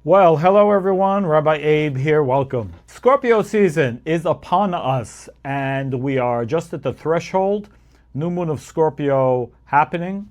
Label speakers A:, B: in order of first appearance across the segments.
A: Well, hello everyone, Rabbi Abe here, welcome. Scorpio season is upon us and we are just at the threshold. New moon of Scorpio happening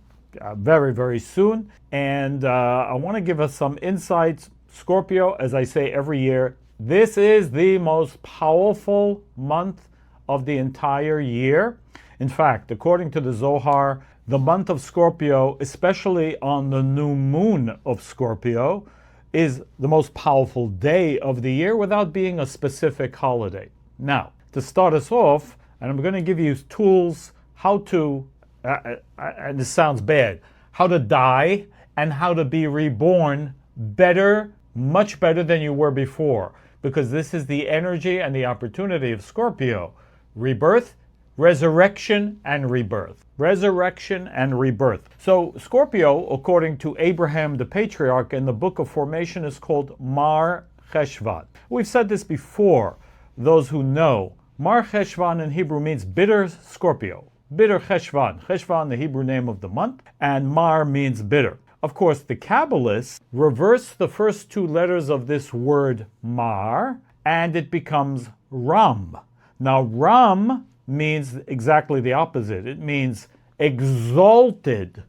A: very, very soon. And I want to give us some insights. Scorpio, as I say every year, this is the most powerful month of the entire year. In fact, according to the Zohar, the month of Scorpio, especially on the new moon of Scorpio, is the most powerful day of the year without being a specific holiday. Now, to start us off, and I'm going to give you tools how to, and this sounds bad, how to die and how to be reborn better, much better than you were before, because this is the energy and the opportunity of Scorpio. Rebirth, resurrection, and rebirth. Resurrection and rebirth. So Scorpio, according to Abraham the patriarch in the book of formation, is called Mar Cheshvan. We've said this before, those who know. Mar Cheshvan in Hebrew means bitter Scorpio. Bitter Cheshvan. Cheshvan, the Hebrew name of the month, and Mar means bitter. Of course, the Kabbalists reverse the first two letters of this word Mar, and it becomes Ram. Now, Ram means exactly the opposite. It means exalted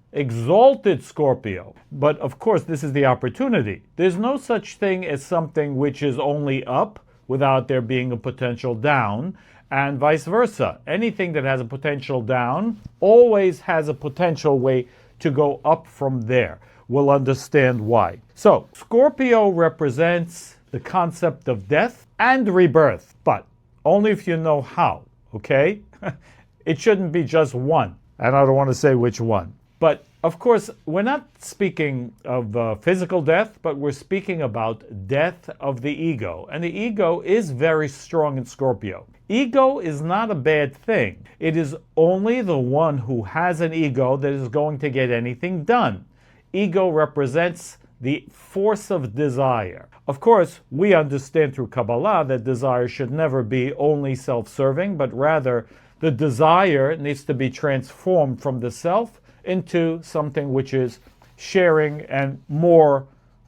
A: Scorpio. But of course, this is the opportunity. There's no such thing as something which is only up without there being a potential down, and vice versa. Anything that has a potential down always has a potential way to go up from there. We'll understand why. So, Scorpio represents the concept of death and rebirth, but only if you know how. Okay? It shouldn't be just one. And I don't want to say which one. But of course, we're not speaking of physical death, but we're speaking about death of the ego. And the ego is very strong in Scorpio. Ego is not a bad thing. It is only the one who has an ego that is going to get anything done. Ego represents the force of desire. Of course, we understand through Kabbalah that desire should never be only self-serving, but rather the desire needs to be transformed from the self into something which is sharing and more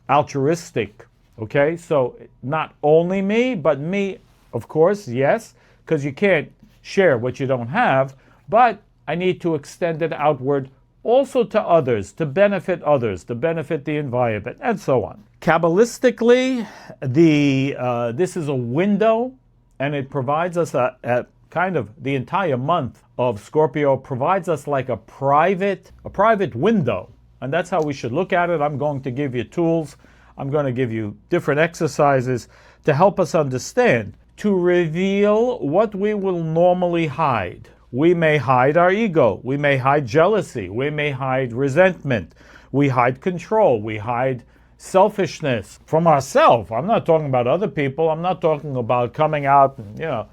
A: altruistic. Okay, so not only me, but me, of course, yes, because you can't share what you don't have, but I need to extend it outward also to others, to benefit the environment, and so on. Kabbalistically, this is a window, and it provides us a kind of the entire month of Scorpio provides us like a private window, and that's how we should look at it. I'm going to give you tools. I'm going to give you different exercises to help us understand, to reveal what we will normally hide. We may hide our ego. We may hide jealousy. We may hide resentment. We hide control. We hide selfishness from ourselves. I'm not talking about other people. I'm not talking about coming out and,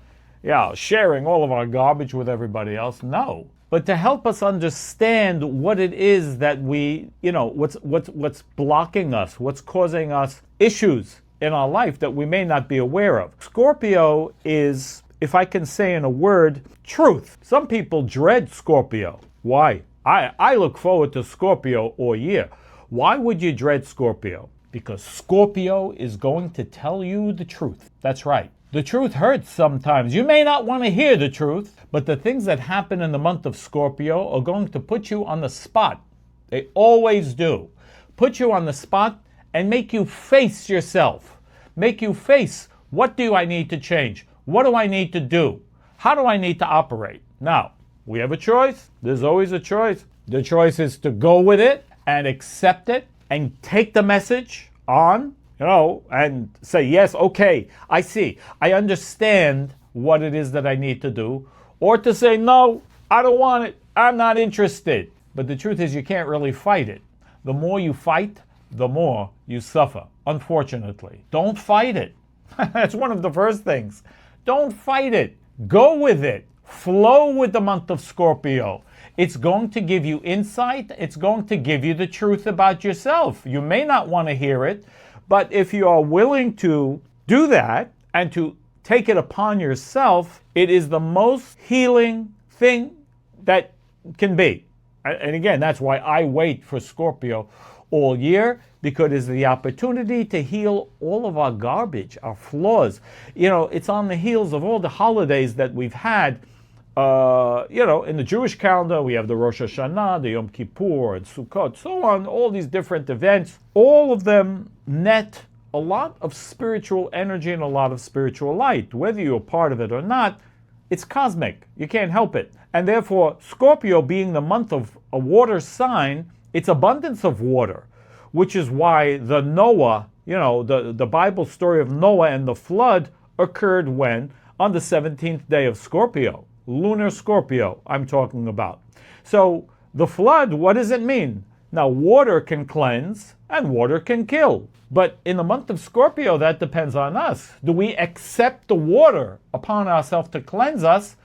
A: sharing all of our garbage with everybody else. No. But to help us understand what it is that we, what's blocking us, what's causing us issues in our life that we may not be aware of. Scorpio is, if I can say in a word, truth. Some people dread Scorpio. Why? I look forward to Scorpio all year. Why would you dread Scorpio? Because Scorpio is going to tell you the truth. That's right. The truth hurts sometimes. You may not want to hear the truth, but the things that happen in the month of Scorpio are going to put you on the spot. They always do. Put you on the spot and make you face yourself. Make you face, what do I need to change? What do I need to do? How do I need to operate? Now, we have a choice. There's always a choice. The choice is to go with it and accept it and take the message on, and say, yes, okay, I see. I understand what it is that I need to do. Or to say, no, I don't want it. I'm not interested. But the truth is you can't really fight it. The more you fight, the more you suffer, unfortunately. Don't fight it. That's one of the first things. Don't fight it. Go with it. Flow with the month of Scorpio. It's going to give you insight. It's going to give you the truth about yourself. You may not want to hear it, but if you are willing to do that and to take it upon yourself, it is the most healing thing that can be. And again, that's why I wait for Scorpio all year because it's the opportunity to heal all of our garbage, our flaws. It's on the heels of all the holidays that we've had. In the Jewish calendar, we have the Rosh Hashanah, the Yom Kippur, and Sukkot, so on, all these different events. All of them net a lot of spiritual energy and a lot of spiritual light. Whether you're part of it or not, it's cosmic. You can't help it. And therefore, Scorpio being the month of a water sign, it's abundance of water, which is why the Noah, the Bible story of Noah and the flood occurred when? On the 17th day of Scorpio. Lunar Scorpio, I'm talking about. So the flood, what does it mean? Now, water can cleanse and water can kill. But in the month of Scorpio, that depends on us. Do we accept the water upon ourselves to cleanse us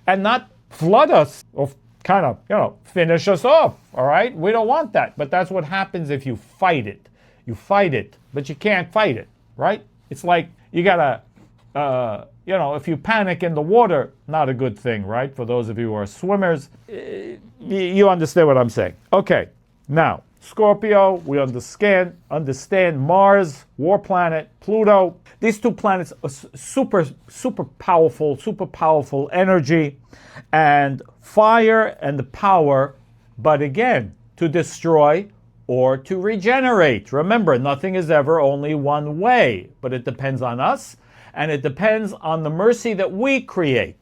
A: and not flood us or kind of, finish us off, all right? We don't want that. But that's what happens if you fight it. You fight it, but you can't fight it, right? It's like you got to... if you panic in the water, not a good thing, right? For those of you who are swimmers, you understand what I'm saying. Okay, now, Scorpio, we understand Mars, war planet, Pluto. These two planets are super powerful energy and fire and the power, but again, to destroy or to regenerate. Remember, nothing is ever only one way, but it depends on us. And it depends on the mercy that we create.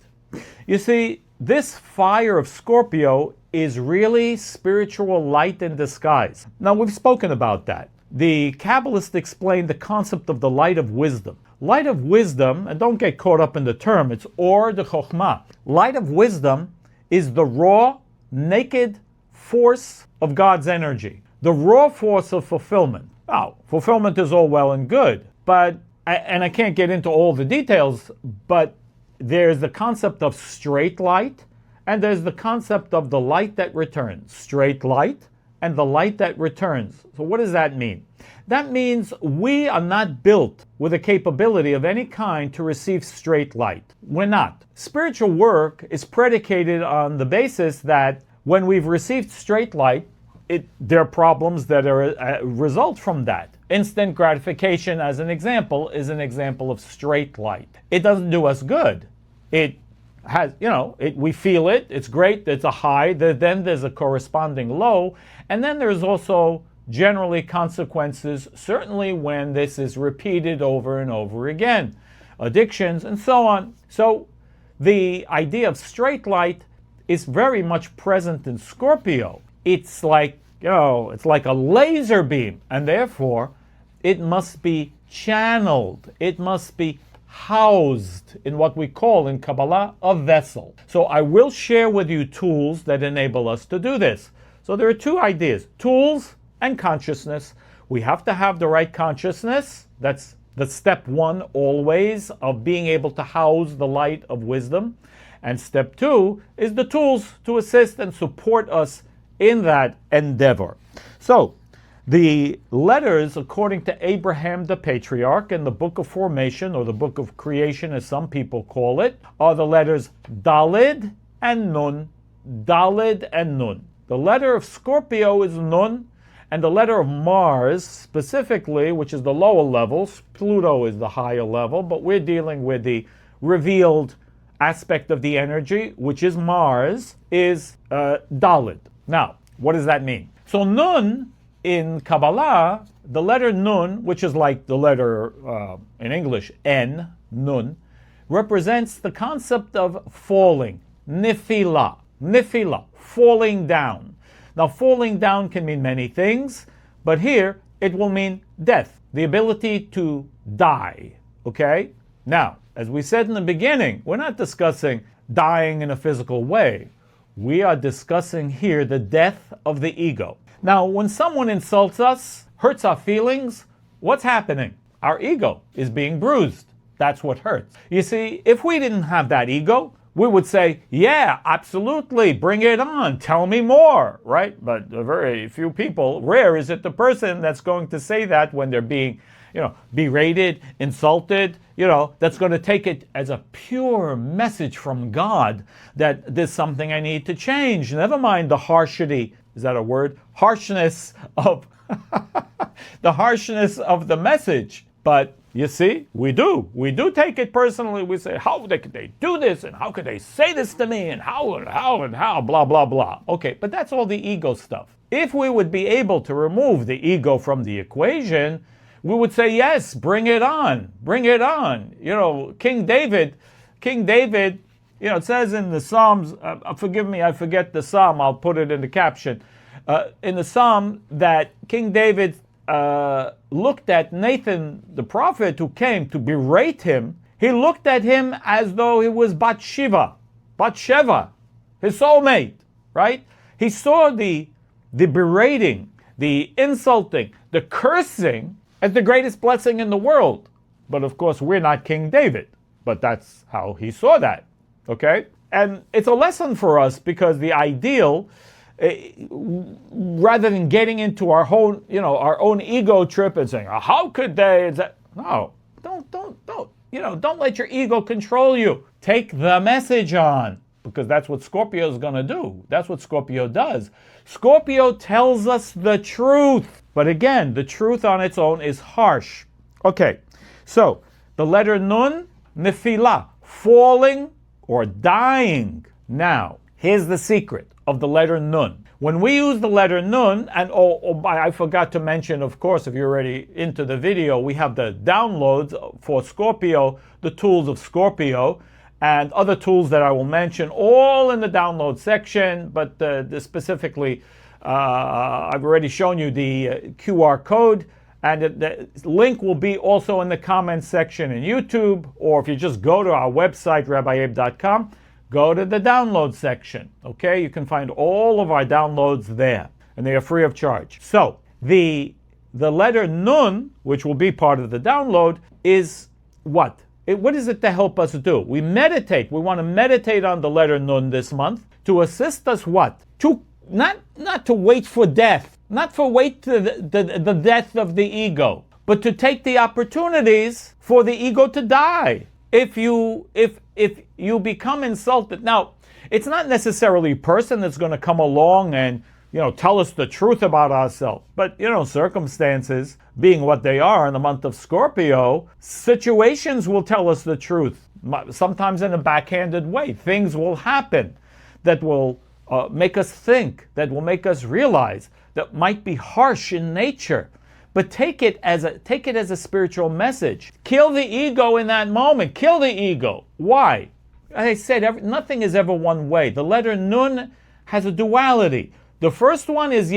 A: You see, this fire of Scorpio is really spiritual light in disguise. Now, we've spoken about that. The Kabbalists explain the concept of the light of wisdom. Light of wisdom, and don't get caught up in the term, it's Or de Chokhmah. Light of wisdom is the raw, naked force of God's energy. The raw force of fulfillment. Now, fulfillment is all well and good, but I can't get into all the details, but there's the concept of straight light, and there's the concept of the light that returns. Straight light and the light that returns. So what does that mean? That means we are not built with a capability of any kind to receive straight light. We're not. Spiritual work is predicated on the basis that when we've received straight light, there are problems that result from that. Instant gratification, as an example, is an example of straight light. It doesn't do us good. It has, we feel it, it's great, it's a high, then there's a corresponding low, and then there's also generally consequences, certainly when this is repeated over and over again. Addictions and so on. So the idea of straight light is very much present in Scorpio. It's like, it's like a laser beam, and therefore it must be channeled. It must be housed in what we call in Kabbalah a vessel. So I will share with you tools that enable us to do this. So there are two ideas, tools and consciousness. We have to have the right consciousness. That's the step one always of being able to house the light of wisdom. And step two is the tools to assist and support us in that endeavor. So the letters, according to Abraham the patriarch in the Book of Formation, or the Book of Creation as some people call it, are the letters Dalid and Nun. Dalid and Nun. The letter of Scorpio is Nun, and the letter of Mars specifically, which is the lower levels, Pluto is the higher level, but we're dealing with the revealed aspect of the energy, which is Mars, is Dalid. Now, what does that mean? So Nun, in Kabbalah, the letter Nun, which is like the letter in English, N, Nun, represents the concept of falling, Nifila, falling down. Now, falling down can mean many things, but here it will mean death, the ability to die, okay? Now, as we said in the beginning, we're not discussing dying in a physical way. We are discussing here the death of the ego. Now, when someone insults us, hurts our feelings, what's happening? Our ego is being bruised. That's what hurts. You see, if we didn't have that ego, we would say, yeah, absolutely, bring it on, tell me more, right? But very few people, rare is it the person that's going to say that when they're being, berated, insulted, that's going to take it as a pure message from God that there's something I need to change. Never mind the harshity is that a word? Harshness of the harshness of the message. But you see, we do take it personally. We say, how could they do this? And how could they say this to me? And how, blah, blah, blah. Okay, but that's all the ego stuff. If we would be able to remove the ego from the equation, we would say, yes, bring it on. Bring it on. King David, it says in the Psalms, forgive me, I forget the Psalm, I'll put it in the caption. In the Psalm that King David looked at Nathan, the prophet who came to berate him, he looked at him as though he was Bathsheba, his soulmate, right? He saw the berating, the insulting, the cursing as the greatest blessing in the world. But of course, we're not King David, but that's how he saw that, okay? And it's a lesson for us because the ideal, rather than getting into our own ego trip and saying, how could they? No, don't let your ego control you. Take the message on, because that's what Scorpio is going to do. That's what Scorpio does. Scorpio tells us the truth. But again, the truth on its own is harsh. Okay, so the letter Nun, Nefilah, falling or dying. Now, here's the secret of the letter Nun. When we use the letter Nun, and I forgot to mention, of course, if you're already into the video, we have the downloads for Scorpio, the tools of Scorpio, and other tools that I will mention, all in the download section, but specifically, I've already shown you the QR code, and the link will be also in the comments section in YouTube, or if you just go to our website, RabbiAbe.com, go to the download section, okay? You can find all of our downloads there, and they are free of charge. So, the letter Nun, which will be part of the download, is what? What is it to help us do? We meditate. We want to meditate on the letter Nun this month to assist us what? To not to wait for death, not for wait to the death of the ego, but to take the opportunities for the ego to die. If you become insulted, now it's not necessarily a person that's going to come along and tell us the truth about ourselves, but circumstances being what they are in the month of Scorpio, situations will tell us the truth. Sometimes in a backhanded way, things will happen that will make us think, that will make us realize, that might be harsh in nature. But take it as a spiritual message. Kill the ego in that moment. Kill the ego. Why? As I said, nothing is ever one way. The letter Nun has a duality. The first one is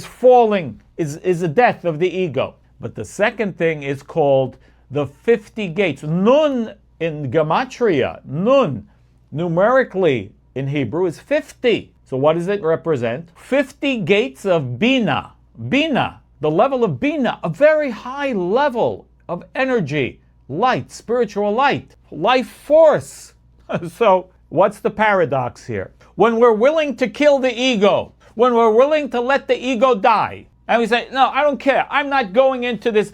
A: falling, is a death of the ego. But the second thing is called the 50 gates. Nun in Gematria, Nun, numerically in Hebrew, is 50. So what does it represent? 50 gates of Bina. Bina. The level of Bina, a very high level of energy, light, spiritual light, life force. So what's the paradox here? When we're willing to kill the ego, when we're willing to let the ego die, and we say, no, I don't care. I'm not going into this,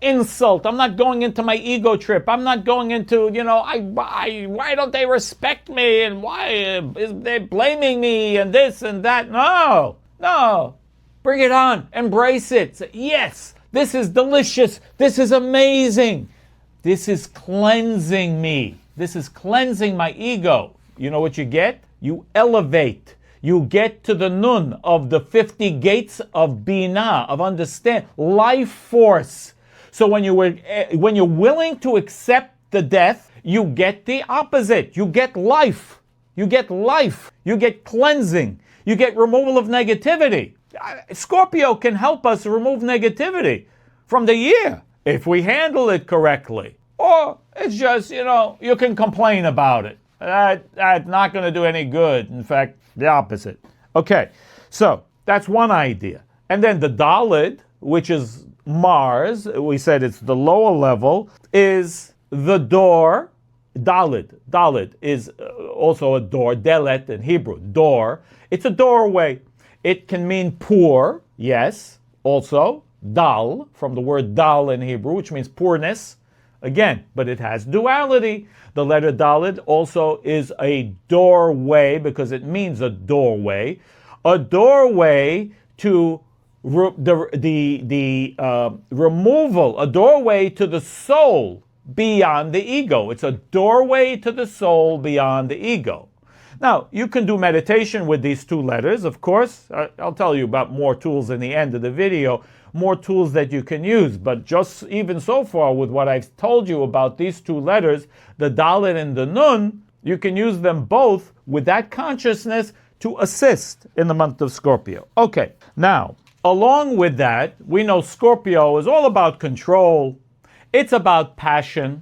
A: insult. I'm not going into my ego trip. I'm not going into, why don't they respect me? And why is they blaming me and this and that? No. Bring it on. Embrace it. Say, yes, this is delicious. This is amazing. This is cleansing me. This is cleansing my ego. You know what you get? You elevate. You get to the Nun of the 50 gates of Bina, of understand, life force. So when you're willing to accept the death, you get the opposite. You get life. You get life. You get cleansing. You get removal of negativity. Scorpio can help us remove negativity from the year if we handle it correctly. Or it's just, you can complain about it. That's not going to do any good. In fact, the opposite. Okay, so that's one idea. And then the Dalet, which is Mars, we said it's the lower level, is the door. Dalet is also a door. Delet in Hebrew, door. It's a doorway. It can mean poor, yes, also. Dal, from the word dal in Hebrew, which means poorness. Again, but it has duality. The letter Dalet also is a doorway because it means a doorway. a doorway to removal, a doorway to the soul beyond the ego. It's a doorway to the soul beyond the ego. Now, you can do meditation with these two letters, of course. I'll tell you about more tools in the end of the video, more tools that you can use. But just even so far with what I've told you about these two letters, the Dalet and the Nun, you can use them both with that consciousness to assist in the month of Scorpio. Okay, now, along with that, we know Scorpio is all about control. It's about passion.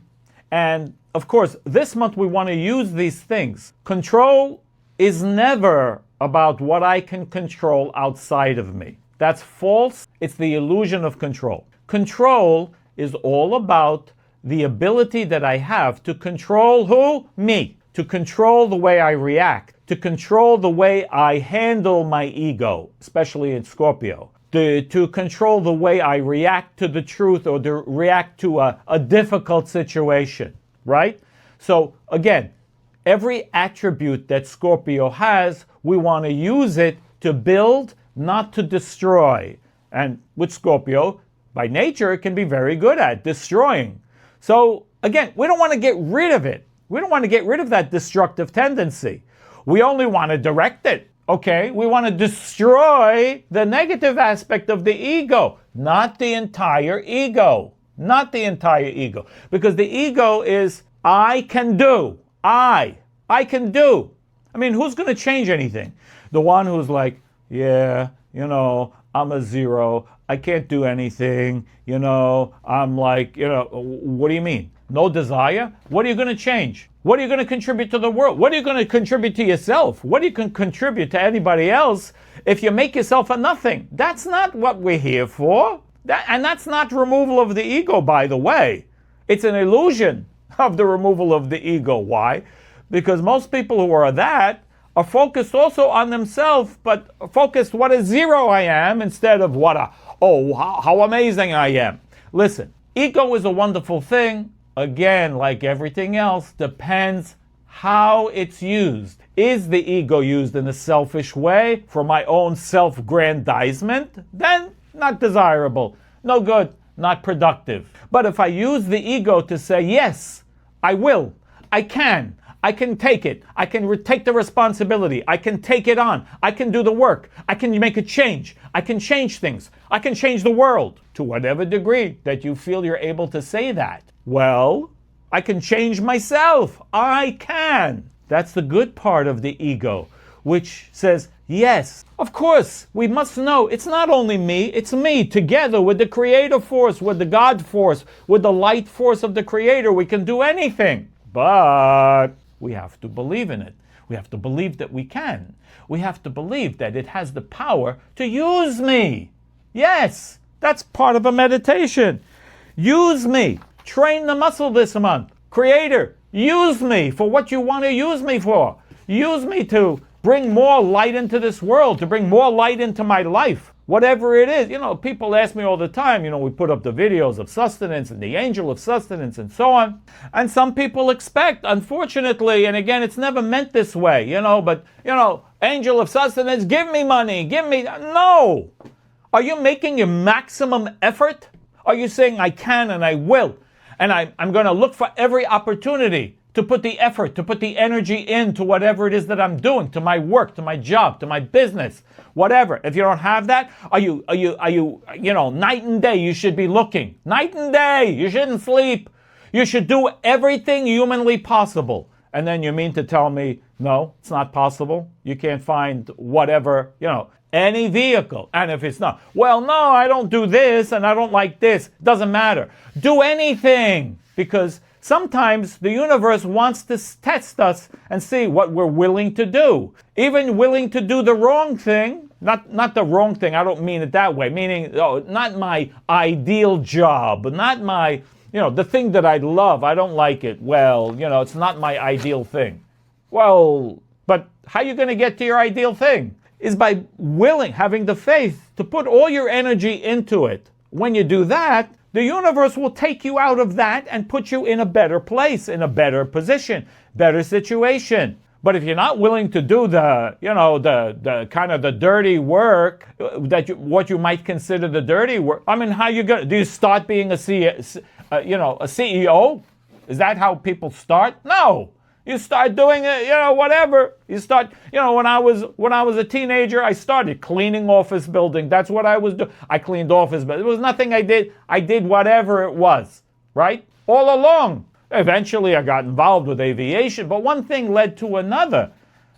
A: And of course, this month we want to use these things. Control is never about what I can control outside of me. That's false. It's the illusion of control. Control is all about the ability that I have to control who? Me. To control the way I react. To control the way I handle my ego, especially in Scorpio. To control the way I react to the truth or to react to a difficult situation. Right? So again, every attribute that Scorpio has, we want to use it to build, not to destroy. And with Scorpio, by nature, it can be very good at destroying. So again, we don't want to get rid of it. We don't want to get rid of that destructive tendency. We only want to direct it. Okay? We want to destroy the negative aspect of the ego, not the entire ego. Not the entire ego. Because the ego is, I can do. I can do. I mean, who's going to change anything? The one who's like, yeah, I'm a zero. I can't do anything. I'm like, what do you mean? No desire? What are you going to change? What are you going to contribute to the world? What are you going to contribute to yourself? What do you can contribute to anybody else if you make yourself a nothing? That's not what we're here for. And that's not removal of the ego, by the way. It's an illusion of the removal of the ego. Why? Because most people who are that are focused also on themselves, but focused what a zero I am instead of how amazing I am. Listen, ego is a wonderful thing. Again, like everything else, depends how it's used. Is the ego used in a selfish way for my own self-grandizement? Then not desirable, no good, not productive. But if I use the ego to say, yes, I will, I can take it, I can take the responsibility, I can take it on, I can do the work, I can make a change, I can change things, I can change the world, to whatever degree that you feel you're able to say that. Well, I can change myself, I can. That's the good part of the ego, which says, yes, of course, we must know it's not only me, it's me together with the creative force, with the God force, with the light force of the creator. We can do anything, but we have to believe in it. We have to believe that we can. We have to believe that it has the power to use me. Yes, that's part of a meditation. Use me. Train the muscle this month. Creator, use me for what you want to use me for. Use me to bring more light into this world, to bring more light into my life. Whatever it is. People ask me all the time, we put up the videos of sustenance and the angel of sustenance and so on. And some people expect, unfortunately, and again, it's never meant this way, but, angel of sustenance, give me money, no. Are you making your maximum effort? Are you saying I can and I will? And I'm going to look for every opportunity to put the effort, to put the energy into whatever it is that I'm doing, to my work, to my job, to my business, whatever. If you don't have that, are you, night and day you should be looking. Night and day, you shouldn't sleep. You should do everything humanly possible. And then you mean to tell me, no, it's not possible? You can't find whatever, any vehicle. And if it's not, well, no, I don't do this and I don't like this. Doesn't matter. Do anything. Because sometimes the universe wants to test us and see what we're willing to do. Even willing to do the wrong thing. Not the wrong thing. I don't mean it that way. Meaning, not my ideal job. Not my, the thing that I love. I don't like it. Well, it's not my ideal thing. Well, but how are you going to get to your ideal thing? Is by having the faith to put all your energy into it. When you do that, the universe will take you out of that and put you in a better place, in a better position, better situation. But if you're not willing to do the kind of the dirty work, what you might consider the dirty work, I mean, how you go? Do you start being a CEO? Is that how people start? No. You start doing it, whatever. You start, when I was a teenager, I started cleaning office building. That's what I was doing. I cleaned office building. There was nothing I did. I did whatever it was, right? All along. Eventually, I got involved with aviation, but one thing led to another.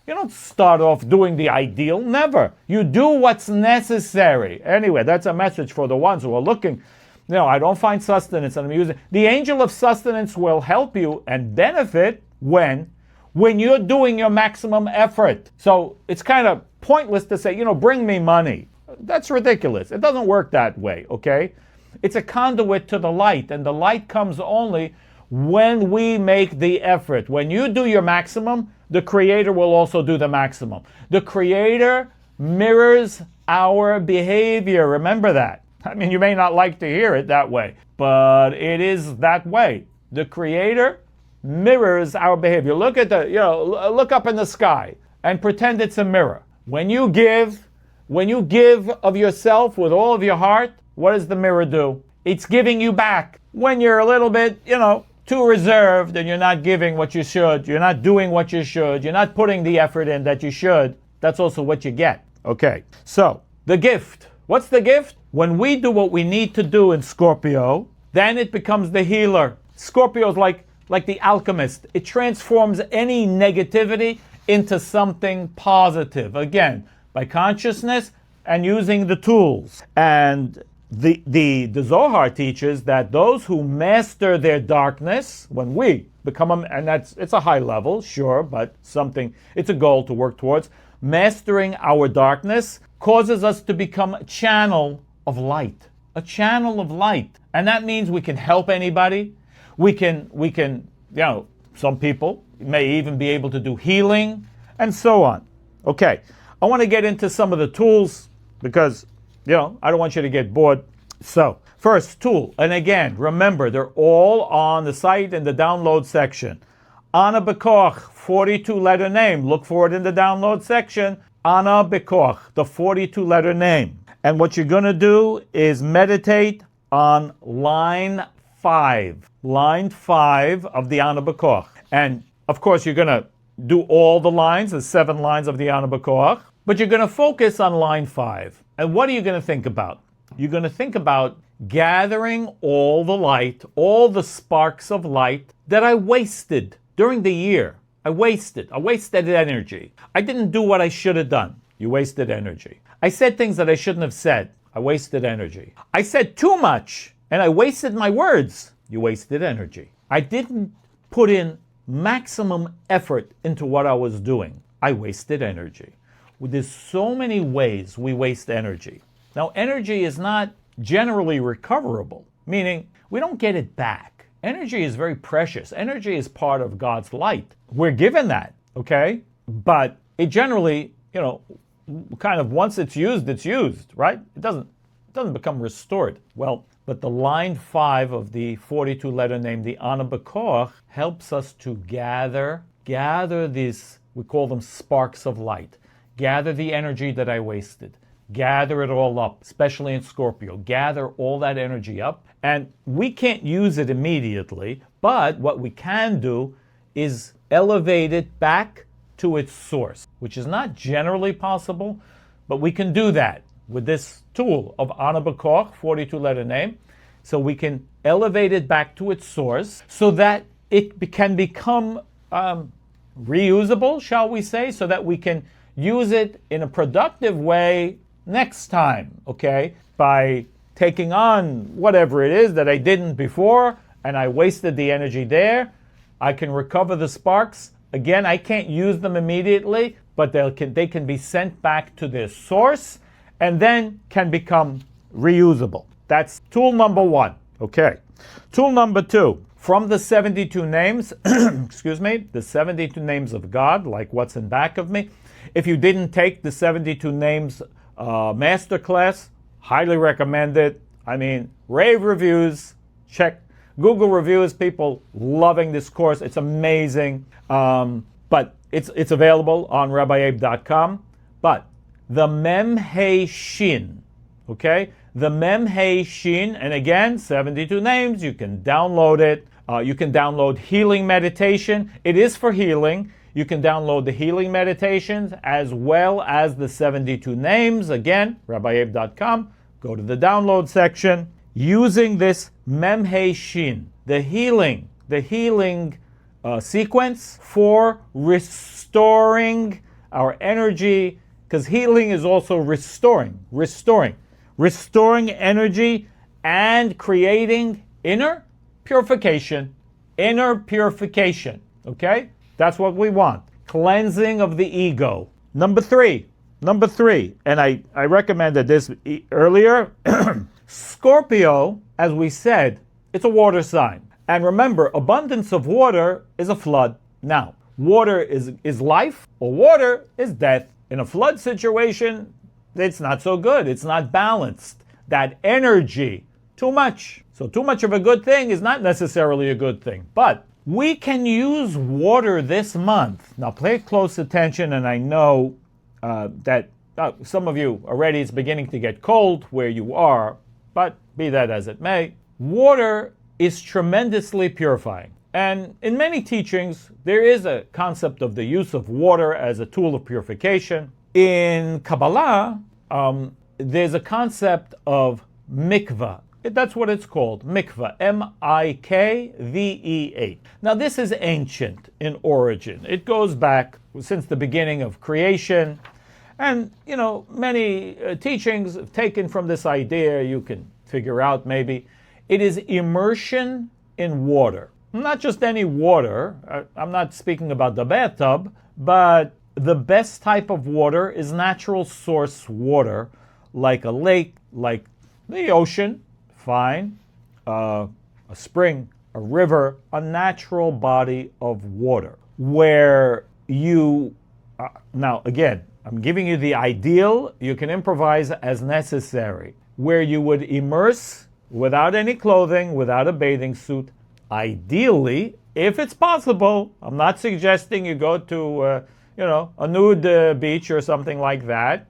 A: You don't start off doing the ideal, never. You do what's necessary. Anyway, that's a message for the ones who are looking. I don't find sustenance, and I'm using the angel of sustenance will help you and benefit when you're doing your maximum effort. So it's kind of pointless to say, bring me money. That's ridiculous. It doesn't work that way, okay? It's a conduit to the light, and the light comes only when we make the effort. When you do your maximum, the Creator will also do the maximum. The Creator mirrors our behavior. Remember that. I mean, you may not like to hear it that way, but it is that way. The Creator mirrors our behavior. Look at look up in the sky and pretend it's a mirror. When you give of yourself with all of your heart, what does the mirror do? It's giving you back. When you're a little bit, too reserved and you're not giving what you should, you're not doing what you should, you're not putting the effort in that you should, that's also what you get. Okay, so the gift. What's the gift? When we do what we need to do in Scorpio, then it becomes the healer. Scorpio is like the alchemist. It transforms any negativity into something positive. Again, by consciousness and using the tools. And the Zohar teaches that those who master their darkness, when we become it's a high level, sure, but it's a goal to work towards. Mastering our darkness causes us to become a channel of light. A channel of light. And that means we can help anybody. We can, some people may even be able to do healing and so on. Okay, I want to get into some of the tools because, I don't want you to get bored. So, first tool, and again, remember, they're all on the site in the download section. Ana Bekoach, 42-letter name. Look for it in the download section. Ana Bekoach, the 42-letter name. And what you're going to do is meditate on line 5. Line 5 of the Ana Bekoach. And, of course, you're going to do all the lines, the 7 lines of the Ana Bekoach. But you're going to focus on line 5. And what are you going to think about? You're going to think about gathering all the light, all the sparks of light that I wasted during the year. I wasted energy. I didn't do what I should have done. You wasted energy. I said things that I shouldn't have said. I wasted energy. I said too much and I wasted my words. You wasted energy. I didn't put in maximum effort into what I was doing. I wasted energy. There's so many ways we waste energy. Now, energy is not generally recoverable, meaning we don't get it back. Energy is very precious. Energy is part of God's light. We're given that, okay? But it generally, kind of once it's used, right? It doesn't become restored. Well, but the line 5 of the 42-letter name, the Ana Bekoach, helps us to gather these, we call them sparks of light. Gather the energy that I wasted. Gather it all up, especially in Scorpio. Gather all that energy up. And we can't use it immediately, but what we can do is elevate it back to its source, which is not generally possible, but we can do that with this tool of Ana Bekoach, 42-letter name. So we can elevate it back to its source so that it can become reusable, shall we say, so that we can use it in a productive way next time, okay? By taking on whatever it is that I didn't before and I wasted the energy there, I can recover the sparks. Again, I can't use them immediately, but they can be sent back to their source and then can become reusable. That's tool number 1, okay? Tool number 2, from the 72 names, the 72 names of God, like what's in back of me. If you didn't take the 72 names masterclass, highly recommend it. I mean, rave reviews, check Google reviews, people loving this course. It's amazing. But it's available on RabbiAbe.com. But the Mem He Shin, okay? The Mem He Shin, and again, 72 names, you can download it. You can download healing meditation. It is for healing. You can download the healing meditations as well as the 72 names. Again, RabbiAbe.com. Go to the download section. Using this Mem He Shin, the healing sequence for restoring our energy, because healing is also restoring energy and creating inner purification, okay? That's what we want. Cleansing of the ego. Number three, and I recommended this earlier. Scorpio, as we said, it's a water sign. And remember, abundance of water is a flood. Now, water is life, or water is death. In a flood situation, it's not so good. It's not balanced. That energy, too much. So too much of a good thing is not necessarily a good thing. But we can use water this month. Now pay close attention, and I know that some of you already, it's beginning to get cold where you are, but be that as it may, water is tremendously purifying. And in many teachings, there is a concept of the use of water as a tool of purification. In Kabbalah, there's a concept of mikvah. That's what it's called, mikvah, M-I-K-V-E-H. Now this is ancient in origin. It goes back since the beginning of creation. And, many teachings taken from this idea, you can figure out maybe. It is immersion in water. Not just any water. I'm not speaking about the bathtub, but the best type of water is natural source water, like a lake, like the ocean, fine, a spring, a river, a natural body of water, where you, now again, I'm giving you the ideal, you can improvise as necessary, where you would immerse without any clothing, without a bathing suit, ideally, if it's possible. I'm not suggesting you go to, a nude beach or something like that.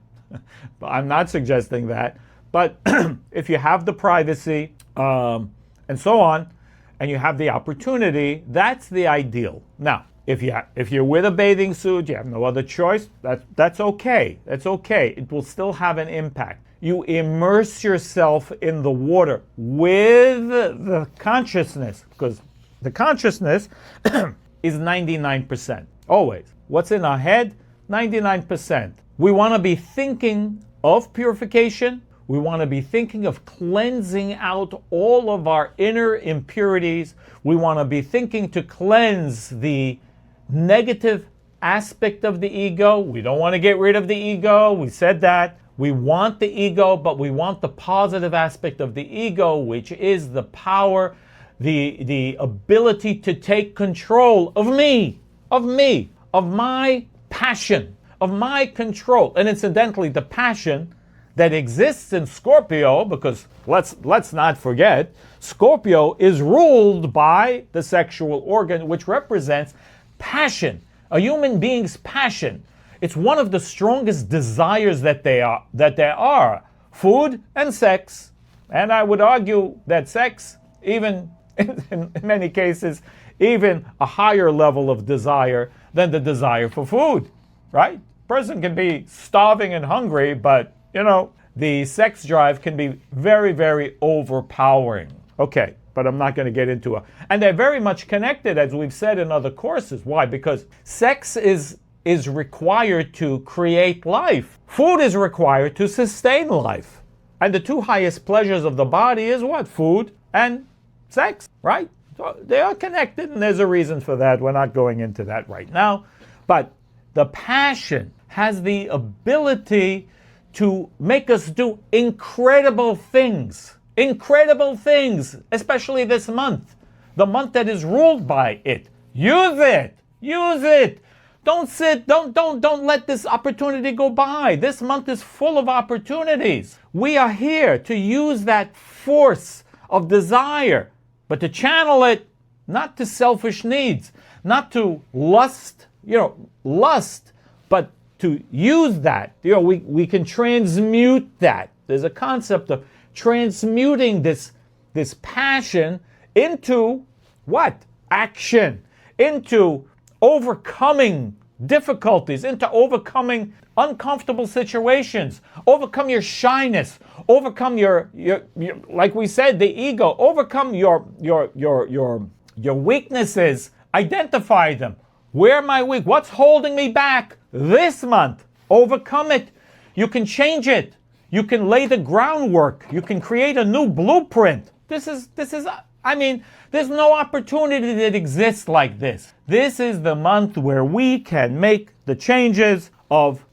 A: I'm not suggesting that. But if you have the privacy and so on, and you have the opportunity, that's the ideal. Now, if you're with a bathing suit, you have no other choice, that's okay. That's okay. It will still have an impact. You immerse yourself in the water with the consciousness, because the consciousness is 99%, always. What's in our head? 99%. We want to be thinking of purification. We want to be thinking of cleansing out all of our inner impurities. We want to be thinking to cleanse the negative aspect of the ego. We don't want to get rid of the ego. We said that. We want the ego, but we want the positive aspect of the ego, which is the power, the ability to take control of me, of my passion, of my control. And incidentally, the passion that exists in Scorpio, because let's not forget, Scorpio is ruled by the sexual organ, which represents passion, a human being's passion. It's one of the strongest desires that there are, food and sex. And I would argue that sex, even in many cases, even a higher level of desire than the desire for food, right? Person can be starving and hungry, but, the sex drive can be very, very overpowering. Okay, but I'm not going to get into it. And they're very much connected, as we've said in other courses. Why? Because sex is required to create life. Food is required to sustain life. And the two highest pleasures of the body is what? Food and sex, right? So they are connected, and there's a reason for that. We're not going into that right now. But the passion has the ability to make us do incredible things, especially this month, the month that is ruled by it. Use it. Don't let this opportunity go by. This month is full of opportunities. We are here to use that force of desire, but to channel it not to selfish needs, not to lust lust, but to use that. We can transmute that. There's a concept of transmuting this passion into what? Action, into overcoming difficulties, into overcoming uncomfortable situations, overcome your shyness, overcome your like we said, the ego, overcome your weaknesses, identify them. Where am I weak? What's holding me back this month? Overcome it. You can change it. You can lay the groundwork. You can create a new blueprint. There's no opportunity that exists like this. This is the month where we can make the changes of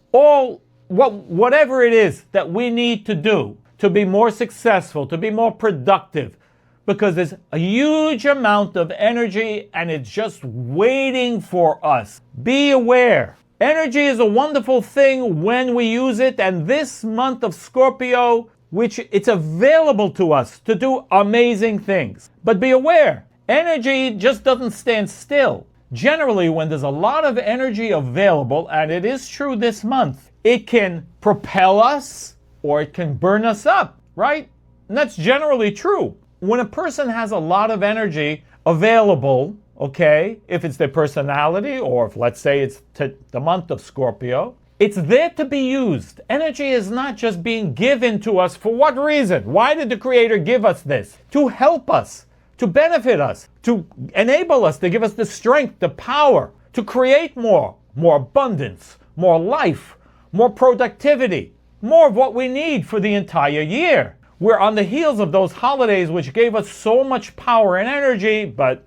A: whatever it is that we need to do to be more successful, to be more productive, because there's a huge amount of energy and it's just waiting for us. Be aware. Energy is a wonderful thing when we use it, and this month of Scorpio, which it's available to us to do amazing things. But be aware, energy just doesn't stand still. Generally, when there's a lot of energy available, and it is true this month, it can propel us or it can burn us up, right? And that's generally true. When a person has a lot of energy available, okay, if it's their personality, or if, let's say, it's the month of Scorpio, it's there to be used. Energy is not just being given to us. For what reason? Why did the Creator give us this? To help us, to benefit us, to enable us, to give us the strength, the power, to create more abundance, more life, more productivity, more of what we need for the entire year. We're on the heels of those holidays which gave us so much power and energy, but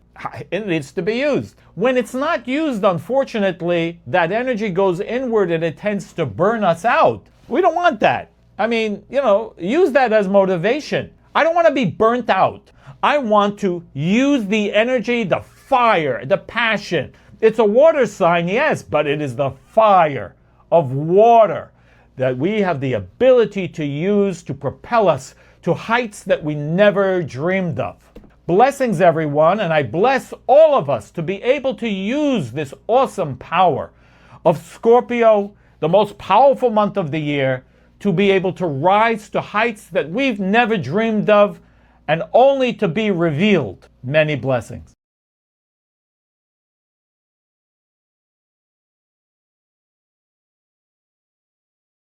A: it needs to be used. When it's not used, unfortunately, that energy goes inward and it tends to burn us out. We don't want that. Use that as motivation. I don't want to be burnt out. I want to use the energy, the fire, the passion. It's a water sign, yes, but it is the fire of water that we have the ability to use to propel us to heights that we never dreamed of. Blessings, everyone, and I bless all of us to be able to use this awesome power of Scorpio, the most powerful month of the year, to be able to rise to heights that we've never dreamed of and only to be revealed. Many blessings.